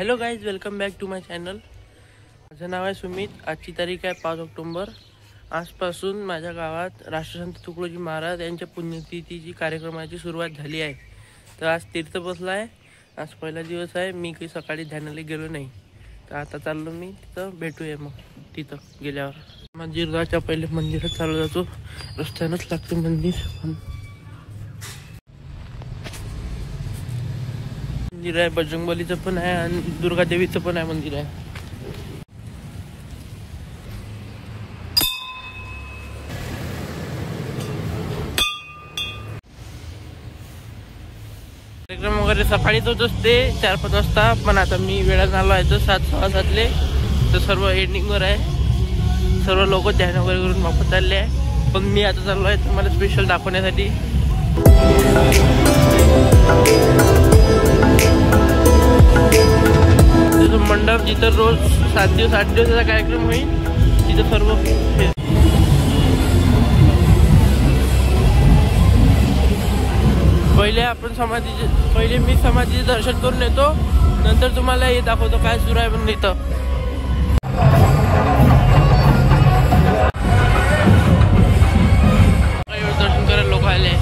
Hello guys, welcome back to my channel. माझं नाव आहे सुमित. आजची तारीख आहे 5 ऑक्टोबर. आजपासून माझ्या गावात राष्ट्रसंत तुकडोजी महाराज यांच्या पुण्यतिथीची कार्यक्रमाची सुरुवात झाली आहे. तर आज तीर्थ बसला आहे. आज पहिला दिवस आहे. मी काही सकाळी ध्यानाला गेलो नाही, तर आता चाललो मी तिथं. भेटूया मग तिथं गेल्यावर. मंदिराच्या पहिले मंदिरात चालू जातो. रस्त्यानंच लागतं मंदिर आहे. बजरंगबलीचं पण आहे आणि दुर्गादेवीचं पण आहे मंदिर आहे. कार्यक्रम वगैरे सकाळी तोच असते 4-5 वाजता, पण आता मी वेळा झालो आहे तर 7-7:15 तर सर्व एंडिंगवर आहे. सर्व लोक ध्यान वगैरे करून वापस चालले आहे, पण मी आता चाललो आहे तुम्हाला स्पेशल दाखवण्यासाठी. मंडप जिथं रोज 7 दिवस 8 दिवसाचा कार्यक्रम होईल तिथं सर्व पहिले मी समाधीचे दर्शन करून येतो. नंतर तुम्हाला हे दाखवतो काय सुरू आहे म्हणून इथं. दर्शन करायला लोक आले.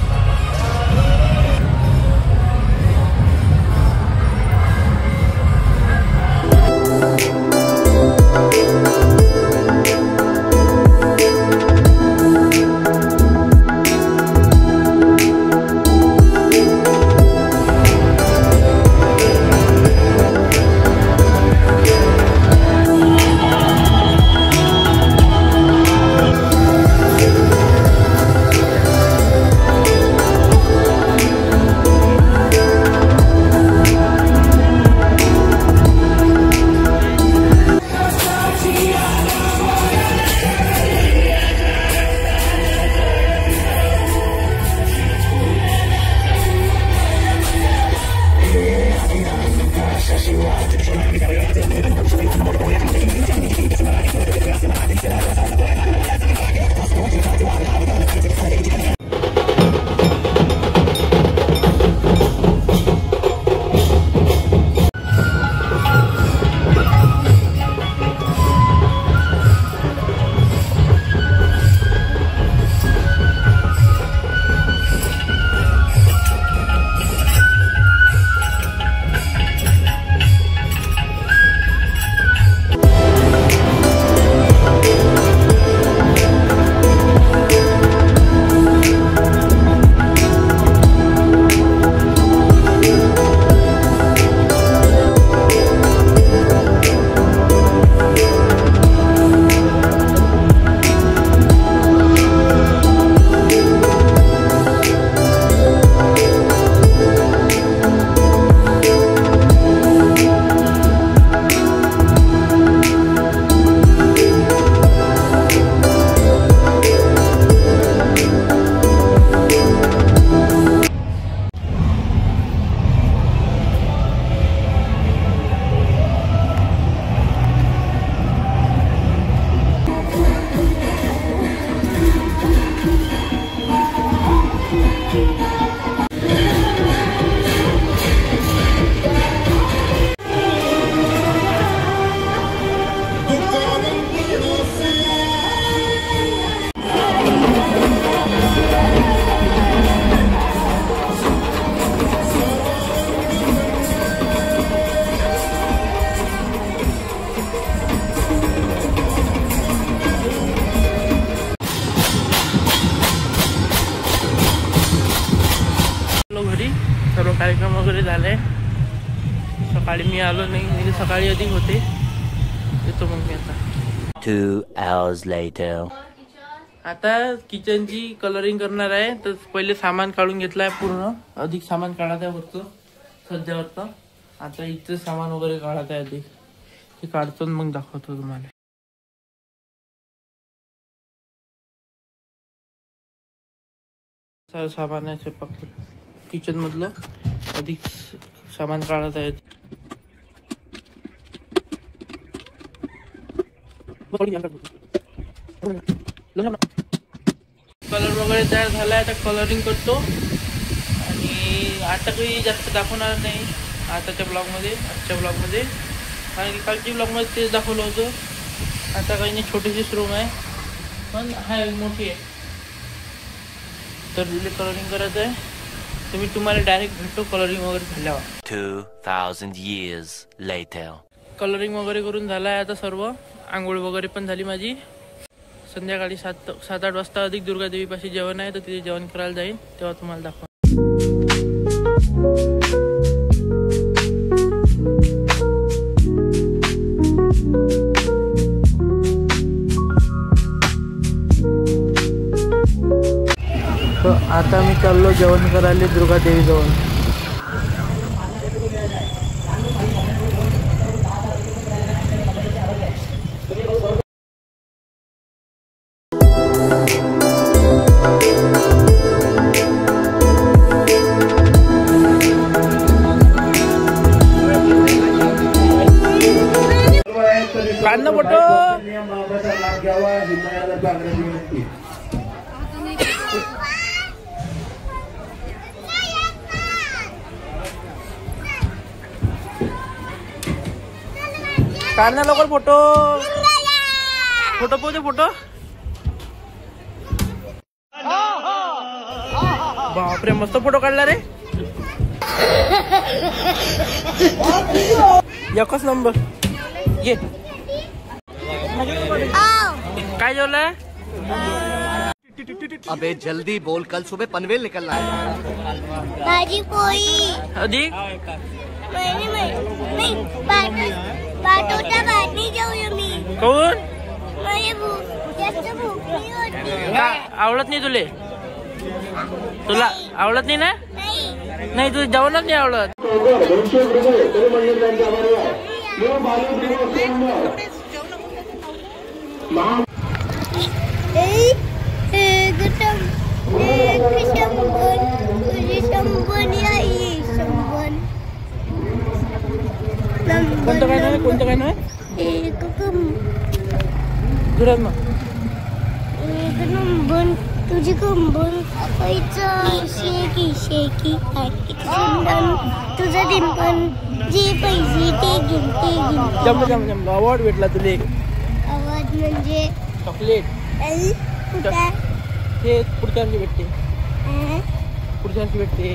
घरी सर्व कार्यक्रम वगैरे झाले. सकाळी मी आलो नाही, म्हणजे सकाळी अधिक होते. येतो मग मी आता. 2 hours later. आता किचनची कलरिंग करणार आहे, तर पहिले सामान काढून घेतलं आहे. पूर्ण अधिक सामान काढत आहे वरचं सध्यावरचं. आता इथं सामान वगैरे काढत आहे अधिक. हे काढतो मग दाखवतो तुम्हाला. सामान आहे स्वयंपाक किचन मधलं. अधिक सामान काढत आहेत. कलर वगैरे तयार झाला आहे. आता कलरिंग करतो आणि आता काही जास्त दाखवणार नाही आताच्या ब्लॉगमध्ये. आजच्या ब्लॉगमध्ये कारण की कालची ब्लॉगमध्ये तेच दाखवलं होतं. आता काही नाही, छोटीशीच रूम आहे पण हाय मोठी आहे. तर रिले कलरिंग करत आहे. तर मी तुम्हाला डायरेक्ट भेटतो कलरिंग वगैरे झाल्यावर. 2000 years later. कलरिंग वगैरे करून झालं आहे आता सर्व. आंघोळ वगैरे पण झाली माझी. संध्याकाळी 7-8 वाजता अधिक दुर्गादेवीपाशी जेवण आहे, तर तिथे जेवण करायला जाईन, तेव्हा तुम्हाला दाखवा. तर आता मी चाललो जेवण करायला दुर्गादेवीजवळ. काढणं फोटो. काढ ना लवकर फोटो. फोटो पोते फोटो. बापरे मस्त फोटो काढला रे. एकच नंबर. ये काय जेवला. अबे जल्दी बोल, कल सुबह पनवेल निकलना है. भाजी पोळी. अधिक पाठवता भाजी जेवू मी. कोण जास्त भूक नाही होती. का आवडत नाही तुले. तुला आवडत नाही ना. नाही तुझं जेवणच नाही आवडत. कोणतं काय नाही, कोणतं काय नाही. जुरात मग तुझी कंबन शेकी शेकी तुझं दिन पण जे पैसे ते घेऊन जम जम जम. अवॉर्ड भेटला तुले. आवाज म्हणजे चॉकलेट. कुठे ते पुढच्या वर्षी भेटते. पुढच्या वर्षी भेटते.